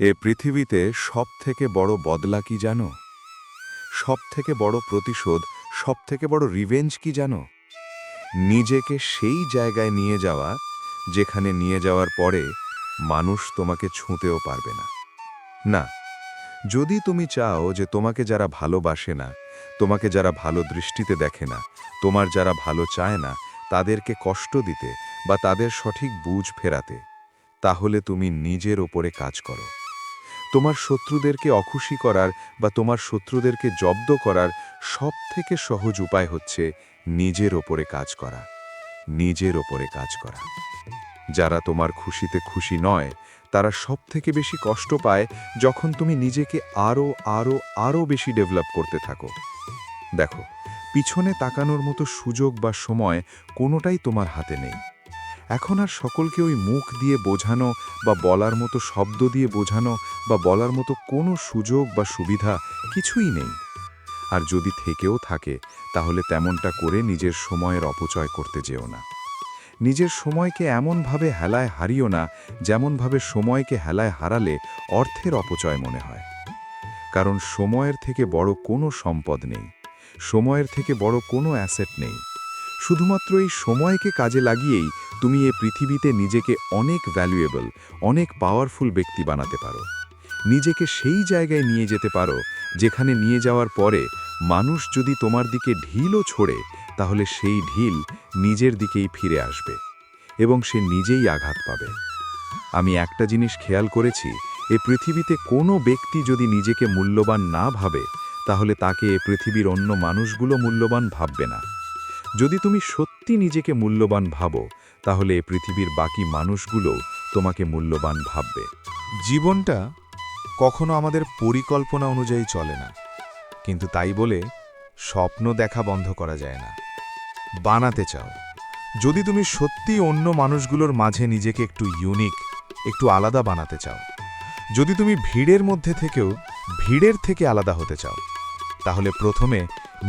এ পৃথিবীতে সবথেকে বড় বদলা কি জানো? সবথেকে বড় প্রতিশোধ, সবথেকে বড় রিভেঞ্জ কি জানো? নিজেকে সেই জায়গায় নিয়ে যাওয়া যেখানে নিয়ে যাওয়ার পরে মানুষ তোমাকে ছুঁতেও পারবে না। না, যদি তুমি চাও যে তোমাকে যারা ভালোবাসে না, তোমাকে যারা ভালো দৃষ্টিতে দেখে না, তোমার যারা ভালো চায় না, তাদেরকে কষ্ট দিতে বা তাদের সঠিক বুঝ ফেরাতে, তাহলে তুমি নিজের ওপরে কাজ করো। তোমার শত্রুদেরকে অখুশি করার বা তোমার শত্রুদেরকে জব্দ করার সবথেকে সহজ উপায় হচ্ছে নিজের ওপরে কাজ করা। নিজের ওপরে কাজ করা। যারা তোমার খুশিতে খুশি নয়, তারা সবথেকে বেশি কষ্ট পায় যখন তুমি নিজেকে আরও আরও আরও বেশি ডেভেলপ করতে থাকো। দেখো, পিছনে তাকানোর মতো সুযোগ বা সময় কোনোটাই তোমার হাতে নেই। এখন আর সকলকে ওই মুখ দিয়ে বোঝানো বা বলার মতো শব্দ দিয়ে বোঝানো বা বলার মতো কোনো সুযোগ বা সুবিধা কিছুই নেই। আর যদি থেকেও থাকে, তাহলে তেমনটা করে নিজের সময়ের অপচয় করতে যেও না। নিজের সময়কে এমনভাবে হেলায় হারিও না, যেমনভাবে সময়কে হেলায় হারালে অর্থের অপচয় মনে হয়। কারণ সময়ের থেকে বড় কোনো সম্পদ নেই, সময়ের থেকে বড় কোনো অ্যাসেট নেই। শুধুমাত্র এই সময়কে কাজে লাগিয়েই তুমি এই পৃথিবীতে নিজেকে অনেক ভ্যালুয়েবল, অনেক পাওয়ারফুল ব্যক্তি বানাতে পারো। নিজেকে সেই জায়গায় নিয়ে যেতে পারো যেখানে নিয়ে যাওয়ার পরে মানুষ যদি তোমার দিকে ঢিলও ছোড়ে, তাহলে সেই ঢিল নিজের দিকেই ফিরে আসবে এবং সে নিজেই আঘাত পাবে। আমি একটা জিনিস খেয়াল করেছি, এ পৃথিবীতে কোনো ব্যক্তি যদি নিজেকে মূল্যবান না ভাবে, তাহলে তাকে এ পৃথিবীর অন্য মানুষগুলো মূল্যবান ভাববে না। যদি তুমি সত্যি নিজেকে মূল্যবান ভাবো, তাহলে এ পৃথিবীর বাকি মানুষগুলোও তোমাকে মূল্যবান ভাববে। জীবনটা কখনো আমাদের পরিকল্পনা অনুযায়ী চলে না, কিন্তু তাই বলে স্বপ্ন দেখা বন্ধ করা যায় না। বানাতে চাও, যদি তুমি সত্যি অন্য মানুষগুলোর মাঝে নিজেকে একটু ইউনিক, একটু আলাদা বানাতে চাও, যদি তুমি ভিড়ের মধ্যে থেকেও ভিড়ের থেকে আলাদা হতে চাও, তাহলে প্রথমে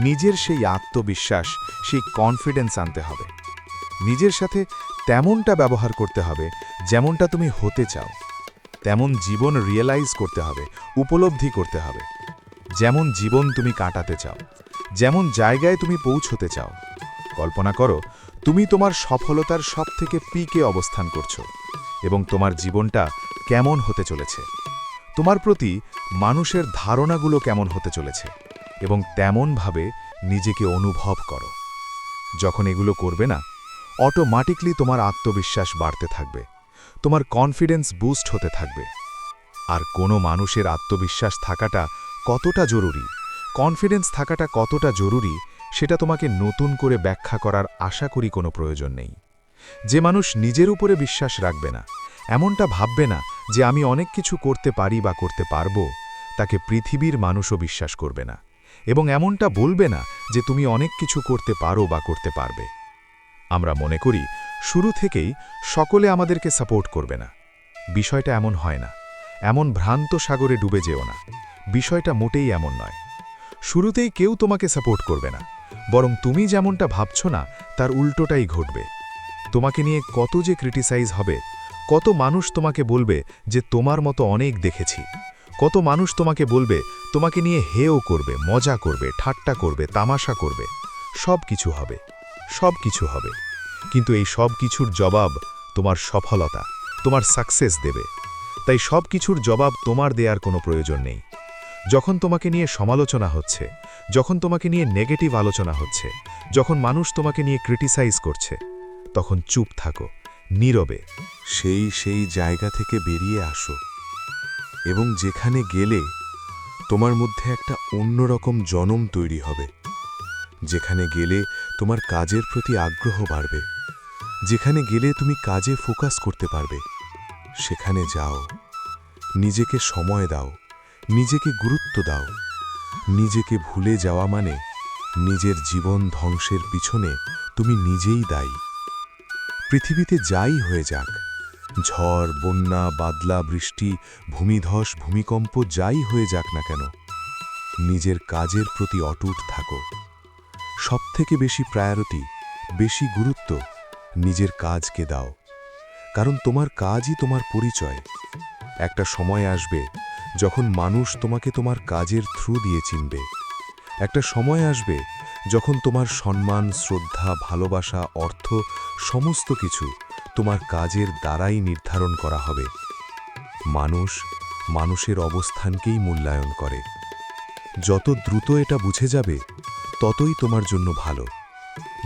নিজের সেই আত্মবিশ্বাস, সেই কনফিডেন্স আনতে হবে। নিজের সাথে তেমনটা ব্যবহার করতে হবে যেমনটা তুমি হতে চাও। তেমন জীবন রিয়েলাইজ করতে হবে, উপলব্ধি করতে হবে। যেমন জীবন তুমি কাটাতে চাও, যেমন জায়গায় তুমি পৌঁছতে চাও। কল্পনা করো, তুমি তোমার সফলতার সবথেকে পিকে অবস্থান করছো এবং তোমার জীবনটা কেমন হতে চলেছে। তোমার প্রতি মানুষের ধারণাগুলো কেমন হতে চলেছে এবং তেমনভাবে নিজেকে অনুভব করো। যখন এগুলো করবে না, অটোমেটিকলি তোমার আত্মবিশ্বাস বাড়তে থাকবে, তোমার কনফিডেন্স বুস্ট হতে থাকবে। আর কোনো মানুষের আত্মবিশ্বাস থাকাটা কতটা জরুরি, কনফিডেন্স থাকাটা কতটা জরুরি, সেটা তোমাকে নতুন করে ব্যাখ্যা করার আশা করি কোনো প্রয়োজন নেই। যে মানুষ নিজের উপরে বিশ্বাস রাখবে না, এমনটা ভাববে না যে আমি অনেক কিছু করতে পারি বা করতে পারবো, তাকে পৃথিবীর মানুষও বিশ্বাস করবে না এবং এমনটা বলবে না যে তুমি অনেক কিছু করতে পারো বা করতে পারবে। আমরা মনে করি শুরু থেকেই সকলে আমাদেরকে সাপোর্ট করবে না। বিষয়টা এমন হয় না। এমন ভ্রান্ত সাগরে ডুবে যেও না। বিষয়টা মোটেই এমন নয়। শুরুতেই কেউ তোমাকে সাপোর্ট করবে না, বরং তুমি যেমনটা ভাবছো না তার উল্টোটাই ঘটবে। তোমাকে নিয়ে কত যে ক্রিটিসাইজ হবে, কত মানুষ তোমাকে বলবে যে তোমার মতো অনেক দেখেছি, কত মানুষ তোমাকে বলবে, তোমাকে নিয়ে হেও করবে, মজা করবে, ঠাট্টা করবে, তামাশা করবে। সব কিছু হবে, সব কিছু হবে, কিন্তু এই সব কিছুর জবাব তোমার সফলতা, তোমার সাকসেস দেবে। তাই সব কিছুর জবাব তোমার দেওয়ার কোনো প্রয়োজন নেই। যখন তোমাকে নিয়ে সমালোচনা হচ্ছে, যখন তোমাকে নিয়ে নেগেটিভ আলোচনা হচ্ছে, যখন মানুষ তোমাকে নিয়ে ক্রিটিসাইজ করছে, তখন চুপ থাকো, নীরবে। সেই জায়গা থেকে বেরিয়ে আসো এবং যেখানে গেলে তোমার মধ্যে একটা অন্যরকম জনম তৈরি হবে, যেখানে গেলে তোমার কাজের প্রতি আগ্রহ বাড়বে, যেখানে গেলে তুমি কাজে ফোকাস করতে পারবে, সেখানে যাও। নিজেকে সময় দাও, নিজেকে গুরুত্ব দাও। নিজেকে ভুলে যাওয়া মানে নিজের জীবন ধ্বংসের পিছনে তুমি নিজেই দায়ী। পৃথিবীতে যাই হয়ে যাক, ঝড়, বন্যা, বাদলা, বৃষ্টি, ভূমিধস, ভূমিকম্প যাই হয়ে যাক না কেন, নিজের কাজের প্রতি অটুট থাকো। সবথেকে বেশি প্রায়োরিটি, বেশি গুরুত্ব নিজের কাজকে দাও, কারণ তোমার কাজই তোমার পরিচয়। একটা সময় আসবে যখন মানুষ তোমাকে তোমার কাজের থ্রু দিয়ে চিনবে। একটা সময় আসবে যখন তোমার সম্মান, শ্রদ্ধা, ভালোবাসা, অর্থ সমস্ত কিছু তোমার কাজের দ্বারাই নির্ধারণ করা হবে। মানুষ মানুষের অবস্থানকেই মূল্যায়ন করে। যত দ্রুত এটা বুঝে যাবে ততই তোমার জন্য ভালো।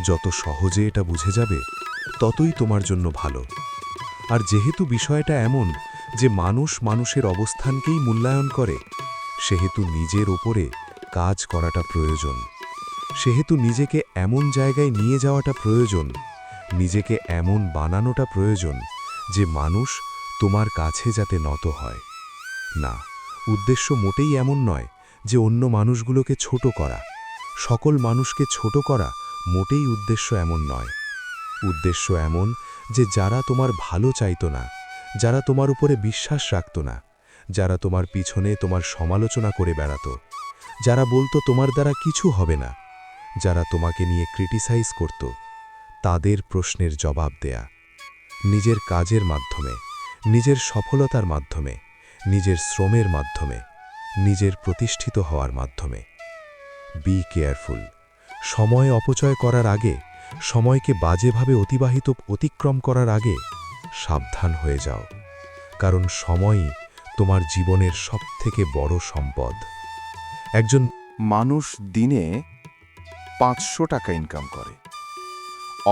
যত সহজে এটা বুঝে যাবে ততই তোমার জন্য ভালো। আর যেহেতু বিষয়টা এমন যে মানুষ মানুষের অবস্থানকেই মূল্যায়ন করে, সেহেতু নিজের ওপরে কাজ করাটা প্রয়োজন। সেহেতু নিজেকে এমন জায়গায় নিয়ে যাওয়াটা প্রয়োজন, নিজেকে এমন বানানোটা প্রয়োজন যে মানুষ তোমার কাছে যাতে নত হয়। না, উদ্দেশ্য মোটেই এমন নয় যে অন্য মানুষগুলোকে ছোট করা, সকল মানুষকে ছোট করা মোটেই উদ্দেশ্য এমন নয়। উদ্দেশ্য এমন যে যারা তোমার ভালো চাইতো না, যারা তোমার উপরে বিশ্বাস রাখত না, যারা তোমার পিছনে তোমার সমালোচনা করে বেড়াতো, যারা বলতো তোমার দ্বারা কিছু হবে না, যারা তোমাকে নিয়ে ক্রিটিসাইজ করত, তাদের প্রশ্নের জবাব দেয়া। নিজের কাজের মাধ্যমে, নিজের সফলতার মাধ্যমে, নিজের শ্রমের মাধ্যমে, নিজের প্রতিষ্ঠিত হওয়ার মাধ্যমে। Be careful. সময় অপচয় করার আগে, সময়কে বাজেভাবে অতিক্রম করার আগে সাবধান হয়ে যাও, কারণ সময়ই তোমার জীবনের সবথেকে বড় সম্পদ। একজন মানুষ দিনে 500 টাকা ইনকাম করে,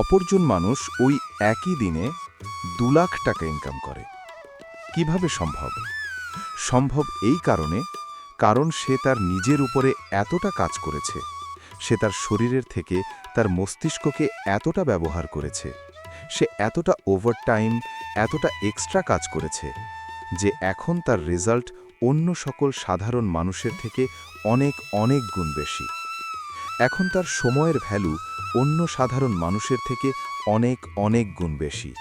অপরজন মানুষ ওই একই দিনে 2 লাখ টাকা ইনকাম করে। কিভাবে সম্ভব? সম্ভব এই কারণ সে তার নিজের উপরে এতটা কাজ করেছে, সে তার শরীরের থেকে তার মস্তিষ্ককে এতটা ব্যবহার করেছে, সে এতটা ওভারটাইম, এতটা এক্সট্রা কাজ করেছে যে এখন তার রেজাল্ট অন্য সকল সাধারণ মানুষের থেকে অনেক অনেক গুণ বেশি। এখন তার সময়ের ভ্যালু অন্য সাধারণ মানুষের থেকে অনেক অনেক গুণ বেশি।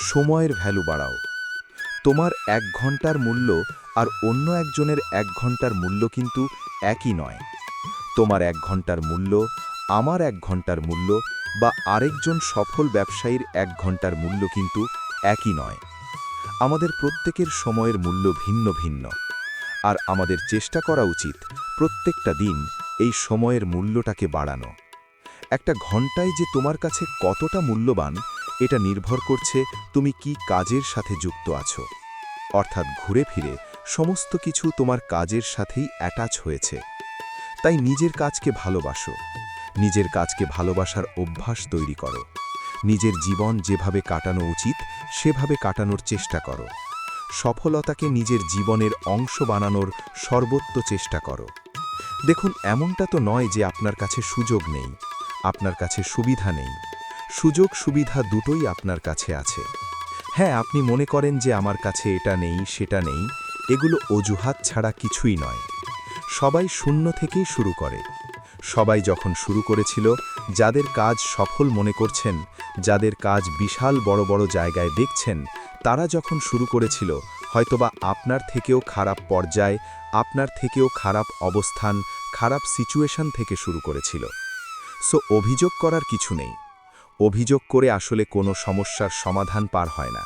সময়ের ভ্যালু বাড়াও। তোমার 1 ঘন্টার মূল্য আর অন্য একজনের 1 ঘন্টার মূল্য কিন্তু একই নয়। তোমার 1 ঘন্টার মূল্য, আমার 1 ঘন্টার মূল্য বা আরেকজন সফল ব্যবসায়ীর 1 ঘন্টার মূল্য কিন্তু একই নয়। আমাদের প্রত্যেকের সময়ের মূল্য ভিন্ন ভিন্ন, আর আমাদের চেষ্টা করা উচিত প্রত্যেকটা দিন এই সময়ের মূল্যটাকে বাড়ানো। একটা ঘন্টায় যে তোমার কাছে কতটা মূল্যবান, এটা নির্ভর করছে তুমি কি কাজের সাথে যুক্ত আছো। অর্থাৎ ঘুরে ফিরে সমস্ত কিছু তোমার কাজের সাথেই অ্যাটাচ হয়েছে। তাই নিজের কাজকে ভালোবাসো, নিজের কাজকে ভালোবাসার অভ্যাস তৈরি করো। নিজের জীবন যেভাবে কাটানো উচিত সেভাবে কাটানোর চেষ্টা করো। সফলতাকে নিজের জীবনের অংশ বানানোর সর্বোচ্চ চেষ্টা করো। দেখুন, এমনটা তো নয় যে আপনার কাছে সুযোগ নেই, আপনার কাছে সুবিধা নেই। সুযোগ সুবিধা দুটোই আপনার কাছে আছে। হ্যাঁ, আপনি মনে করেন যে আমার কাছে এটা নেই, সেটা নেই, এগুলো অজুহাত ছাড়া কিছুই নয়। সবাই শূন্য থেকেই শুরু করে। সবাই যখন শুরু করেছিল, যাদের কাজ সফল মনে করছেন, যাদের কাজ বিশাল বড় বড় জায়গায় দেখছেন, তারা যখন শুরু করেছিল হয়তোবা আপনার থেকেও খারাপ পর্যায়, আপনার থেকেও খারাপ অবস্থান, খারাপ সিচুয়েশন থেকে শুরু করেছিল। সো অভিযোগ করার কিছু নেই। অভিযোগ করে আসলে কোনো সমস্যার সমাধান পার হয় না,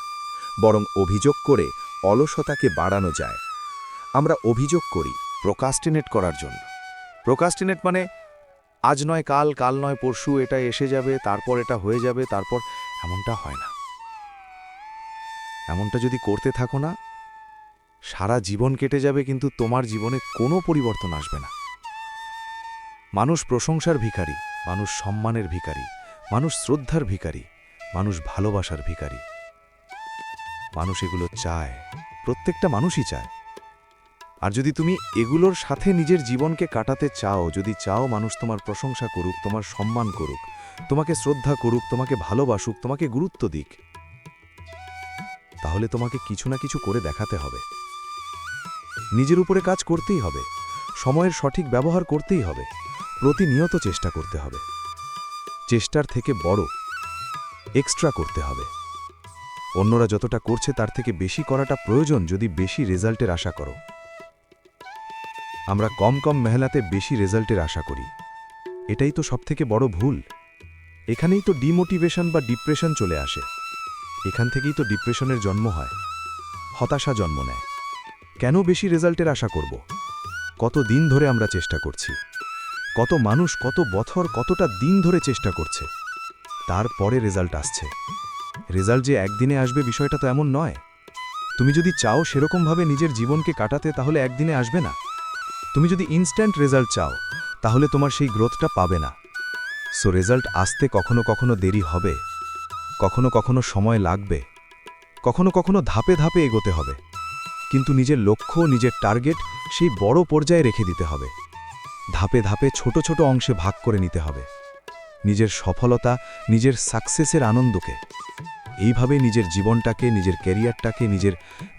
বরং অভিযোগ করে অলসতাকে বাড়ানো যায়। আমরা অভিযোগ করি প্রোকাস্টিনেট করার জন্য। প্রোকাস্টিনেট মানে আজ নয় কাল, কাল নয় পরশু, এটা এসে যাবে, তারপর এটা হয়ে যাবে, তারপর। এমনটা হয় না। এমনটা যদি করতে থাকো না, সারা জীবন কেটে যাবে, কিন্তু তোমার জীবনে কোনো পরিবর্তন আসবে না। মানুষ প্রশংসার ভিখারি, মানুষ সম্মানের ভিখারি, মানুষ শ্রদ্ধার ভিখারি, মানুষ ভালোবাসার ভিখারি। মানুষ এগুলো চায়, প্রত্যেকটা মানুষই চায়। আর যদি তুমি এগুলোর সাথে নিজের জীবনকে কাটাতে চাও, যদি চাও মানুষ তোমার প্রশংসা করুক, তোমার সম্মান করুক, তোমাকে শ্রদ্ধা করুক, তোমাকে ভালোবাসুক, তোমাকে গুরুত্ব দিক, তাহলে তোমাকে কিছু না কিছু করে দেখাতে হবে। নিজের উপরে কাজ করতেই হবে, সময়ের সঠিক ব্যবহার করতেই হবে, প্রতিনিয়ত চেষ্টা করতে হবে। চেষ্টার থেকে বড় এক্সট্রা করতে হবে। অন্যরা যতটা করছে তার থেকে বেশি করাটা প্রয়োজন যদি বেশি রেজাল্টের আশা করো। আমরা কম কম মেহনতে বেশি রেজাল্টের আশা করি। এটাই তো সবথেকে বড় ভুল। এখানেই তো ডিমোটিভেশন বা ডিপ্রেশন চলে আসে। এখান থেকেই তো ডিপ্রেশনের জন্ম হয়, হতাশা জন্ম নেয়। কেন বেশি রেজাল্টের আশা করব? কত দিন ধরে আমরা চেষ্টা করছি, কত মানুষ কত বছর কতটা দিন ধরে চেষ্টা করছে, তারপরে রেজাল্ট আসছে। রেজাল্ট যে একদিনে আসবে বিষয়টা তো এমন নয়। তুমি যদি চাও সেরকমভাবে নিজের জীবনকে কাটাতে, তাহলে একদিনে আসবে না। তুমি যদি ইনস্ট্যান্ট রেজাল্ট চাও, তাহলে তোমার সেই গ্রোথটা পাবে না। সো রেজাল্ট আসতে কখনো কখনো দেরি হবে, কখনো কখনো সময় লাগবে, কখনো কখনো ধাপে ধাপে এগোতে হবে। কিন্তু নিজের লক্ষ্য, নিজের টার্গেট সেই বড় পর্যায়ে রেখে দিতে হবে। ধাপে ধাপে ছোট ছোট অংশে ভাগ করে নিতে হবে নিজের সফলতা, নিজের সাকসেসের আনন্দকে। এইভাবে নিজের জীবনটাকে, নিজের ক্যারিয়ারটাকে,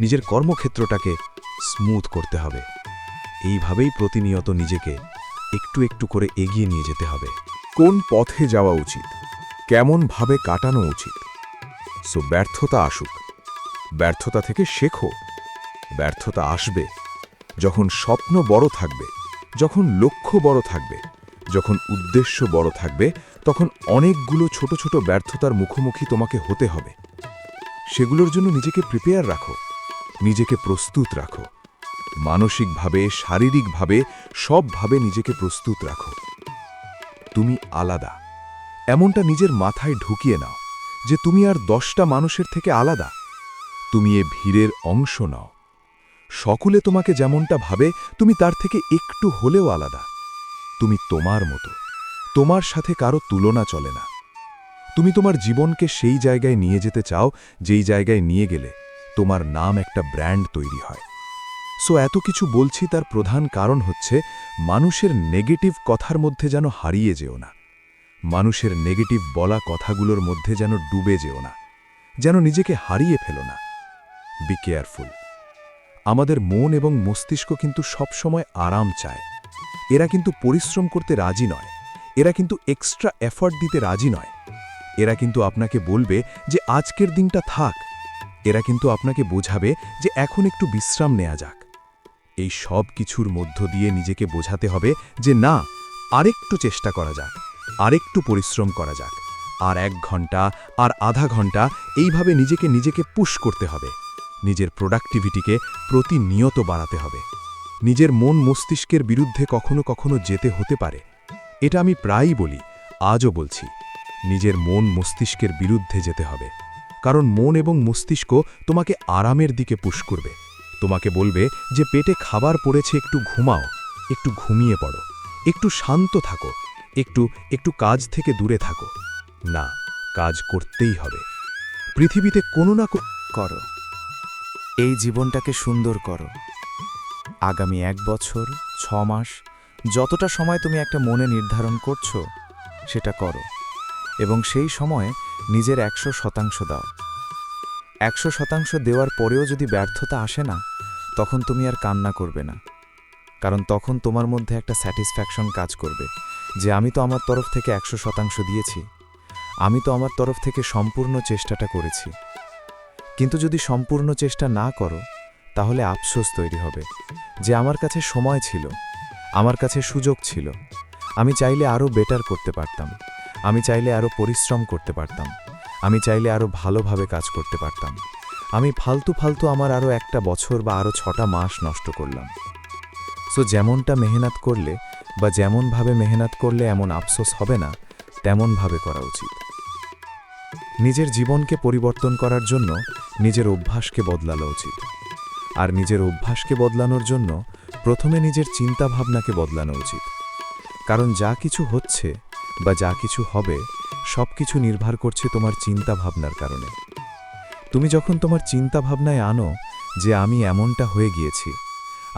নিজের কর্মক্ষেত্রটাকে স্মুথ করতে হবে। এইভাবেই প্রতিনিয়ত নিজেকে একটু একটু করে এগিয়ে নিয়ে যেতে হবে। কোন পথে যাওয়া উচিত, কেমনভাবে কাটানো উচিত। সো ব্যর্থতা আসুক, ব্যর্থতা থেকে শেখো। ব্যর্থতা আসবে যখন স্বপ্ন বড় থাকবে, যখন লক্ষ্য বড় থাকবে, যখন উদ্দেশ্য বড় থাকবে, তখন অনেকগুলো ছোট ছোট ব্যর্থতার মুখোমুখি তোমাকে হতে হবে। সেগুলোর জন্য নিজেকে প্রিপেয়ার রাখো, নিজেকে প্রস্তুত রাখো। মানসিকভাবে, শারীরিকভাবে, সবভাবে নিজেকে প্রস্তুত রাখো। তুমি আলাদা, এমনটা নিজের মাথায় ঢুকিয়ে নাও যে তুমি আর 10টা মানুষের থেকে আলাদা। তুমি এ ভিড়ের অংশ নাও। সকলে তোমাকে যেমনটা ভাবে, তুমি তার থেকে একটু হলেও আলাদা। তুমি তোমার মতো, তোমার সাথে কারো তুলনা চলে না। তুমি তোমার জীবনকে সেই জায়গায় নিয়ে যেতে চাও যেই জায়গায় নিয়ে গেলে তোমার নাম একটা ব্র্যান্ড তৈরি হয়। সো এত কিছু বলছি তার প্রধান কারণ হচ্ছে মানুষের নেগেটিভ কথার মধ্যে যেন হারিয়ে যেও না। মানুষের নেগেটিভ বলা কথাগুলোর মধ্যে যেন ডুবে যেও না, যেন নিজেকে হারিয়ে ফেলো না। Be careful. আমাদের মন এবং মস্তিষ্ক কিন্তু সবসময় আরাম চায়। এরা কিন্তু পরিশ্রম করতে রাজি নয়, এরা কিন্তু এক্সট্রা এফর্ট দিতে রাজি নয়। এরা কিন্তু আপনাকে বলবে যে আজকের দিনটা থাক। এরা কিন্তু আপনাকে বোঝাবে যে এখন একটু বিশ্রাম নেওয়া যাক। এই সব কিছুর মধ্য দিয়ে নিজেকে বোঝাতে হবে যে না, আরেকটু চেষ্টা করা যাক, আরেকটু পরিশ্রম করা যাক, আর 1 ঘন্টা, আর আধা ঘন্টা, এইভাবে নিজেকে পুশ করতে হবে। নিজের প্রোডাক্টিভিটিকে প্রতিনিয়ত বাড়াতে হবে। নিজের মন মস্তিষ্কের বিরুদ্ধে কখনো কখনো যেতে হতে পারে। এটা আমি প্রায়ই বলি, আজও বলছি, নিজের মন মস্তিষ্কের বিরুদ্ধে যেতে হবে। কারণ মন এবং মস্তিষ্ক তোমাকে আরামের দিকে পুশ করবে। তোমাকে বলবে যে পেটে খাবার পড়েছে, একটু ঘুমাও, একটু ঘুমিয়ে পড়ো, একটু শান্ত থাকো, একটু কাজ থেকে দূরে থাকো। না, কাজ করতেই হবে। পৃথিবীতে কোনো না করো, এই জীবনটাকে সুন্দর করো। আগামী 1 বছর, 6 মাস, যতটা সময় তুমি একটা মনে নির্ধারণ করছো সেটা করো, এবং সেই সময়ে নিজের 100% দাও। 100% দেওয়ার পরেও যদি ব্যর্থতা আসে না, তখন তুমি আর কান্না করবে না। কারণ তখন তোমার মধ্যে একটা স্যাটিসফ্যাকশন কাজ করবে যে আমি তো আমার তরফ থেকে 100% দিয়েছি, আমি তো আমার তরফ থেকে সম্পূর্ণ চেষ্টাটা করেছি। কিন্তু যদি সম্পূর্ণ চেষ্টা না করো, তাহলে আফসোস তৈরি হবে যে আমার কাছে সময় ছিল, আমার কাছে সুযোগ ছিল, আমি চাইলে আরও বেটার করতে পারতাম, আমি চাইলে আরও পরিশ্রম করতে পারতাম, আমি চাইলে আরও ভালোভাবে কাজ করতে পারতাম, আমি ফালতু আমার আরও 1 বছর বা আরও 6টা মাস নষ্ট করলাম। সো যেমনটা মেহনত করলে বা যেমনভাবে মেহনত করলে এমন আফসোস হবে না, তেমনভাবে করা উচিত। নিজের জীবনকে পরিবর্তন করার জন্য নিজের অভ্যাসকে বদলানো উচিত। আর নিজের অভ্যাসকে বদলানোর জন্য প্রথমে নিজের চিন্তাভাবনাকে বদলানো উচিত। কারণ যা কিছু হচ্ছে বা যা কিছু হবে, সব কিছু নির্ভর করছে তোমার চিন্তাভাবনার কারণে। তুমি যখন তোমার চিন্তাভাবনায় আনো যে আমি এমনটা হয়ে গিয়েছি,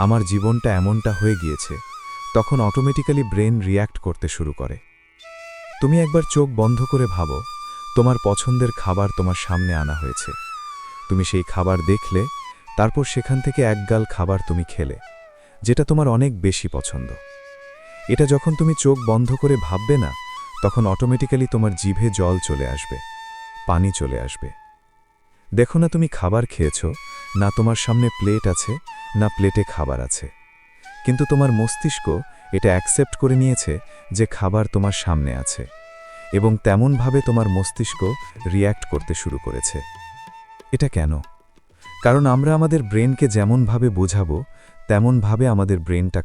আমার জীবনটা এমনটা হয়ে গিয়েছে, তখন অটোমেটিক্যালি ব্রেন রিয়্যাক্ট করতে শুরু করে। তুমি একবার চোখ বন্ধ করে ভাবো, তোমার পছন্দের খাবার তোমার সামনে আনা হয়েছে। তুমি সেই খাবার দেখলে, তারপর সেখান থেকে 1 গাল খাবার তুমি খেলে, যেটা তোমার অনেক বেশি পছন্দ। এটা যখন তুমি চোখ বন্ধ করে ভাববে না, তখন অটোমেটিক্যালি তোমার জিভে জল চলে আসবে, পানি চলে আসবে। দেখো না, তুমি খাবার খেয়েছো, না তোমার সামনে প্লেট আছে, না প্লেটে খাবার আছে, কিন্তু তোমার মস্তিষ্ক এটা অ্যাকসেপ্ট করে নিয়েছে যে খাবার তোমার সামনে আছে, এবং তেমনভাবে তোমার মস্তিষ্ক রিয়্যাক্ট করতে শুরু করেছে। এটা কেন? কারণ আমরা আমাদের ব্রেনকে যেমনভাবে বোঝাবো তেমনভাবে আমাদের ব্রেনটা